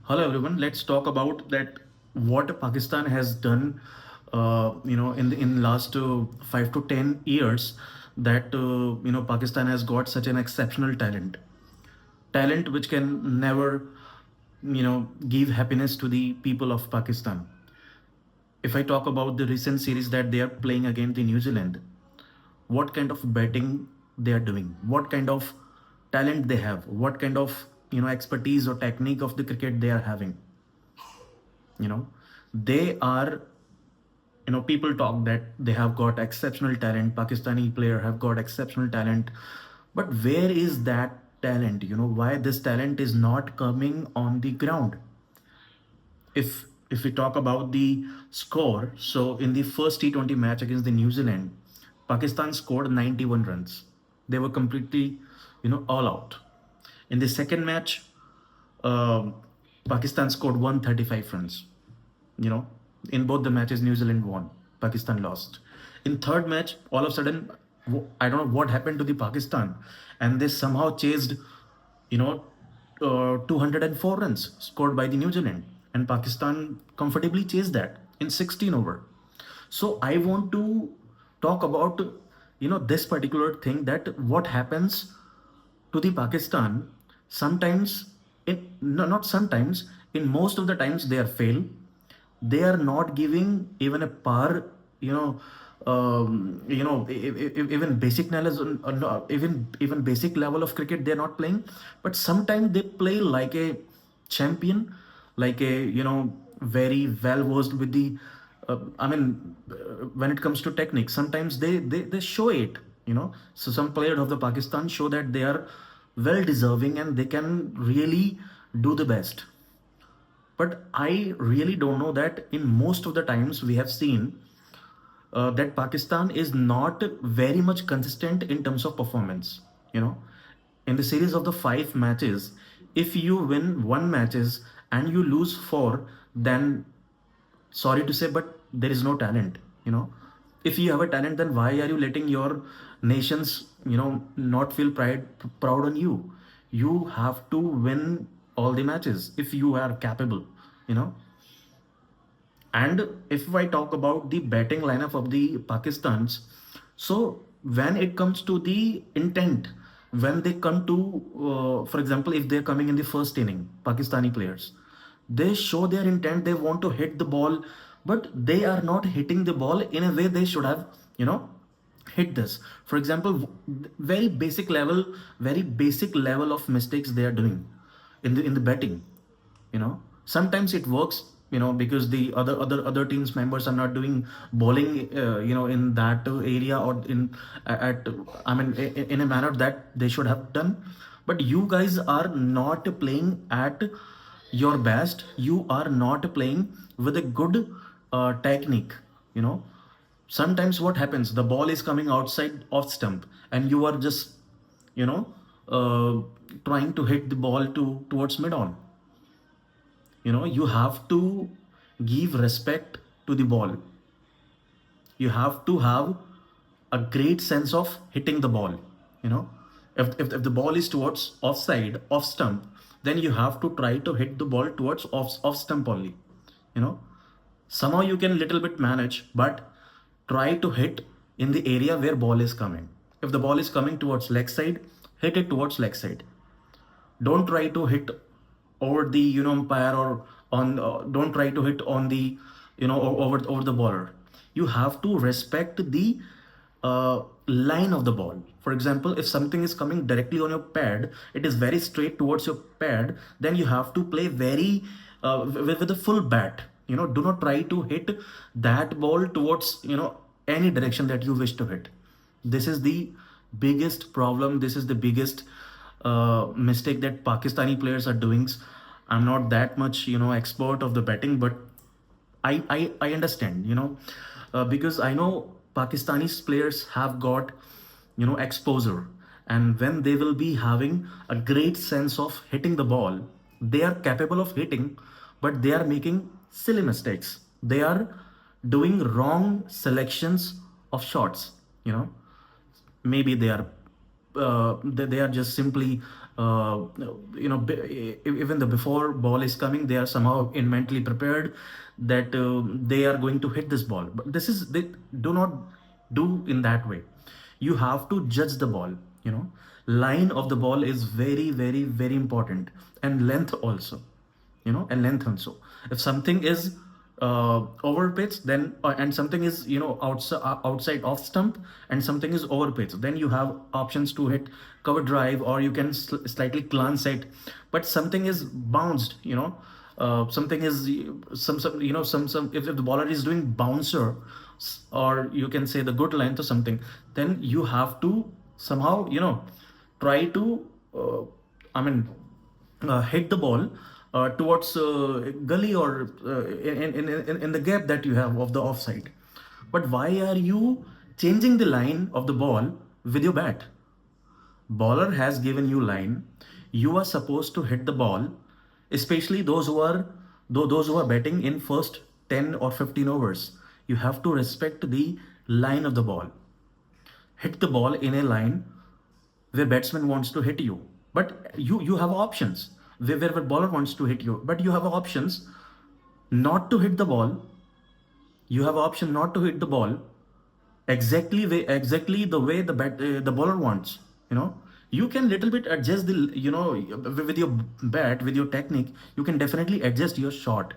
Hello everyone. Let's talk about that what Pakistan has done. In last 5 to 10 years, that Pakistan has got such an exceptional talent which can never give happiness to the people of Pakistan. If I talk about the recent series that they are playing against the New Zealand, what kind of betting they are doing, what kind of talent they have, what kind of expertise or technique of the cricket they are having. you know they are, people talk that they have got exceptional talent, Pakistani player have got exceptional talent, but where is that talent? Why this talent is not coming on the ground? If we talk about the score, so in the first T20 match against the New Zealand, Pakistan scored 91 runs. They were completely, all out. In the second match, um Pakistan scored 135 runs. you know in both the matches, New Zealand won, Pakistan lost. In third match, all of a sudden, I don't know what happened to the Pakistan, and they somehow chased, you know 204 runs scored by the New Zealand, and Pakistan comfortably chased that in 16 over. So I want to talk about, this particular thing, that what happens to the Pakistan sometimes, in no, not sometimes, in most of the times they are fail. They are not giving even a par, even basic knowledge, no, even basic level of cricket they're not playing. But sometimes they play like a champion, like a, very well versed with the, when it comes to technique, sometimes they show it. So some players of the Pakistan show that they are well deserving and they can really do the best. But I really don't know that in most of the times we have seen that Pakistan is not very much consistent in terms of performance. You know, in the series of the 5 matches, if you win one matches and you lose four, then sorry to say, but there is no talent. If you have a talent, then why are you letting your nations, not feel proud on you? You have to win all the matches if you are capable. You know and if I talk about the batting lineup of the Pakistans, so when it comes to the intent, when they come to, for example, if they're coming in the first inning, Pakistani players, they show their intent. They want to hit the ball, but they are not hitting the ball in a way they should have, hit this. For example, very basic level of mistakes they are doing in the betting. Sometimes it works, because the other teams members are not doing bowling, in that area, or in at I mean in a manner that they should have done. But you guys are not playing at your best. You are not playing with a good technique. you know Sometimes what happens, the ball is coming outside off stump, and you are just, you know uh, trying to hit the ball towards mid on. You have to give respect to the ball. You have to have a great sense of hitting the ball. If the ball is towards offside, off stump, then you have to try to hit the ball towards off stump only. you know Somehow you can little bit manage, but try to hit in the area where ball is coming. If the ball is coming towards leg side, hit it towards leg side. Don't try to hit over the, umpire, or on, don't try to hit on the, over the baller. You have to respect the line of the ball. For example, if something is coming directly on your pad, it is very straight towards your pad, then you have to play very, with a full bat. Do not try to hit that ball towards, any direction that you wish to hit. This is the biggest problem. This is the biggest mistake that Pakistani players are doing. I'm not that much, expert of the betting, but I understand, because I know Pakistani players have got, exposure, and when they will be having a great sense of hitting the ball, they are capable of hitting, but they are making silly mistakes. They are doing wrong selections of shots. Maybe they are just simply uh, even the before ball is coming, they are somehow in mentally prepared that they are going to hit this ball. But this is, they do not do in that way. You have to judge the ball, line of the ball is very, very, very important, and length also, and length also. If something is over pitch, then and something is outside off stump, and something is over pitch, then you have options to hit cover drive, or you can slightly glance it. But something is bounced, something is some if the bowler is doing bouncer, or you can say the good length or something, then you have to somehow try to I mean hit the ball towards gully, or in the gap that you have of the offside. But why are you changing the line of the ball with your bat? Bowler has given you line. You are supposed to hit the ball, especially those who are batting in first 10 or 15 overs. You have to respect the line of the ball. Hit the ball in a line where batsman wants to hit you, but you have options. Where bowler wants to hit you, but you have options not to hit the ball. You have option not to hit the ball exactly the way the bowler wants. You can little bit adjust the with your bat, with your technique. You can definitely adjust your shot,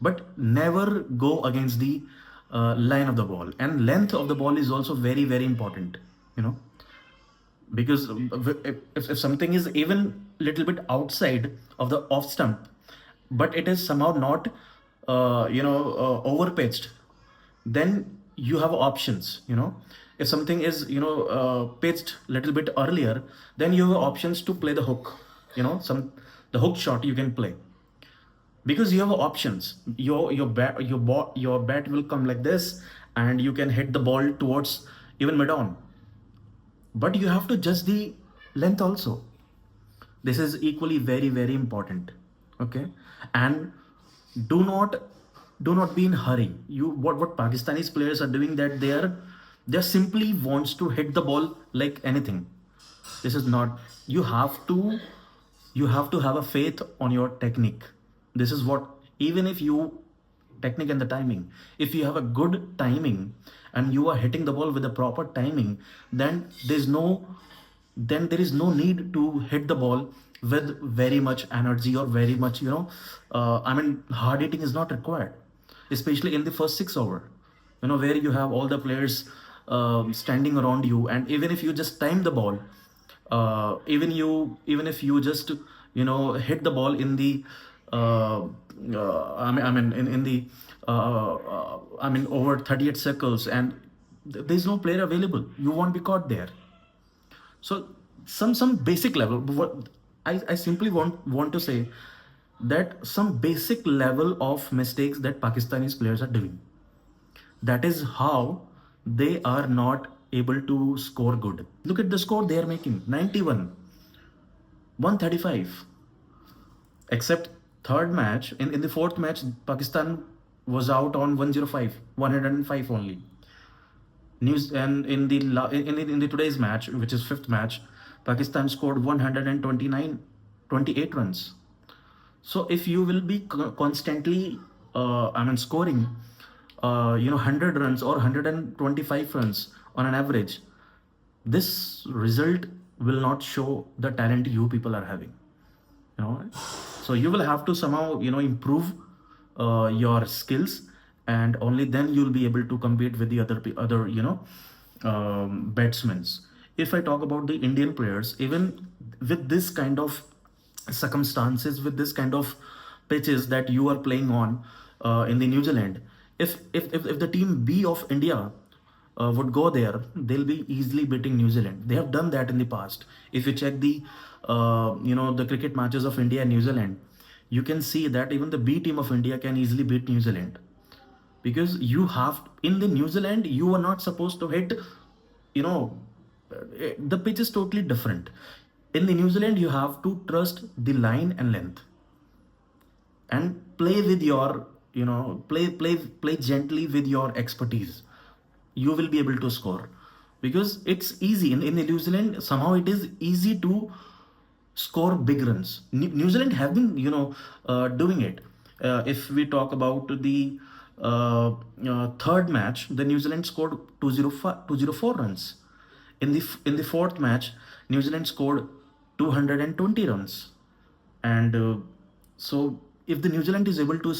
but never go against the line of the ball. And length of the ball is also very, very important. Because if something is even little bit outside of the off stump, but it is somehow not over pitched, then you have options. If something is pitched little bit earlier, then you have options to play the hook, the hook shot you can play, because you have options. Your bat will come like this, and you can hit the ball towards even mid on, but you have to judge the length also. This is equally very, very important. Okay. And do not be in hurry. What Pakistanis players are doing, that they simply wants to hit the ball like anything. This is not. You have to have a faith on your technique. This is what, even if you technique and the timing, if you have a good timing and you are hitting the ball with the proper timing, then there is no need to hit the ball with very much energy, or very much hard hitting is not required, especially in the first 6 over, where you have all the players standing around you. And even if you just time the ball, even if you just hit the ball in the in the over 38 circles, and there's no player available, you won't be caught there. So some basic level, what I simply want to say, that some basic level of mistakes that Pakistanis players are doing, that is how they are not able to score good. Look at the score they are making: 91, 135. Except third match, in the fourth match, Pakistan was out on 105, 105 only. News. And in the today's match, which is fifth match, Pakistan scored 129, 28 runs. So if you will be constantly scoring 100 runs or 125 runs on an average, this result will not show the talent you people are having. So you will have to somehow improve your skills, and only then you'll be able to compete with the other batsmen. If I talk about the Indian players, even with this kind of circumstances, with this kind of pitches that you are playing on in the New Zealand, if the team B of India would go there, they'll be easily beating New Zealand. They have done that in the past. If you check the the cricket matches of India and New Zealand, you can see that even the B team of India can easily beat New Zealand, because in the New Zealand, you are not supposed to hit. The pitch is totally different. In the New Zealand, you have to trust the line and length, and play with your play gently with your expertise. You will be able to score, because it's easy in the New Zealand. Somehow it is easy to score big runs. New Zealand have been, doing it. If we talk about the third match, the New Zealand scored 204 runs. In the fourth match, New Zealand scored 220 runs, and so if the New Zealand is able to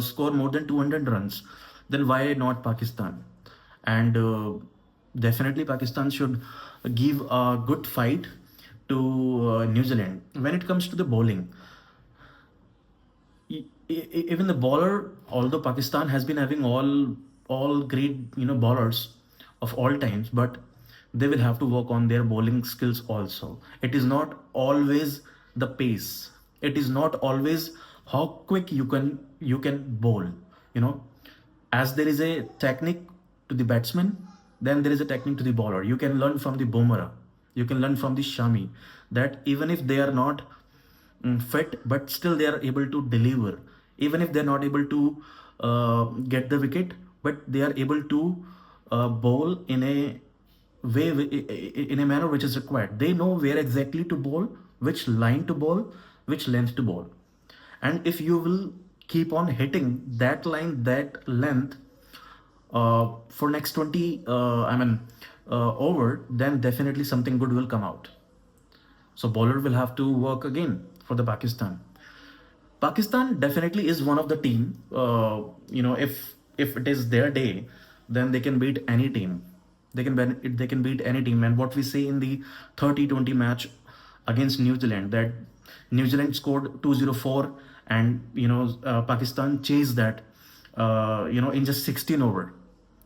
score more than 200 runs, then why not Pakistan? And definitely Pakistan should give a good fight to New Zealand. When it comes to the bowling, even the bowler, although Pakistan has been having all great bowlers of all times, but they will have to work on their bowling skills also. It is not always the pace. It is not always how quick you can bowl. You know, as there is a technique to the batsman, then there is a technique to the bowler. You can learn from the Bumrah, you can learn from the Shami, that even if they are not fit, but still they are able to deliver. Even if they're not able to get the wicket, but they are able to bowl in a way, in a manner which is required. They know where exactly to bowl, which line to bowl, which length to bowl. And if you will keep on hitting that line, that length, for next 20 over, then definitely something good will come out. So bowler will have to work again for the Pakistan. Pakistan definitely is one of the team. If it is their day, then they can beat any team. They can beat any team. And what we say in the 30-20 match against New Zealand, that New Zealand scored 204, and Pakistan chased that in just 16 over,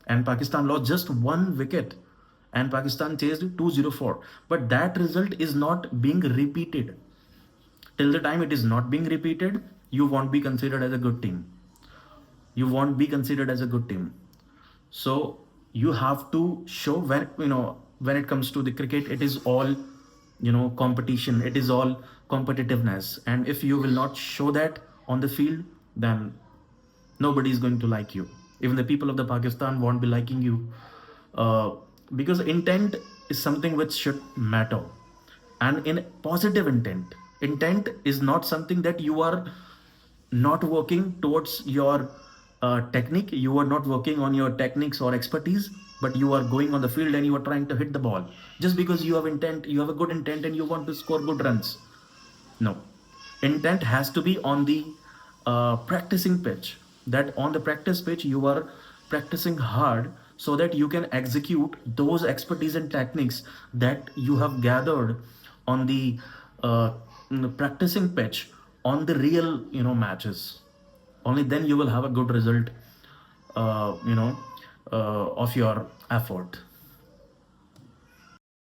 and Pakistan lost just one wicket, and Pakistan chased 204. But that result is not being repeated. Till the time it is not being repeated, you won't be considered as a good team. You won't be considered as a good team. So you have to show, when it comes to the cricket, it is all competition, it is all competitiveness. And if you will not show that on the field, then nobody is going to like you. Even the people of the Pakistan won't be liking you, because intent is something which should matter. And in positive intent is not something that you are not working towards your technique, you are not working on your techniques or expertise, but you are going on the field and you are trying to hit the ball just because you have intent, you have a good intent, and you want to score good runs. No, intent has to be on the practicing pitch. That on the practice pitch you are practicing hard, so that you can execute those expertise and techniques that you have gathered on the practicing pitch on the real matches. Only then you will have a good result of your effort.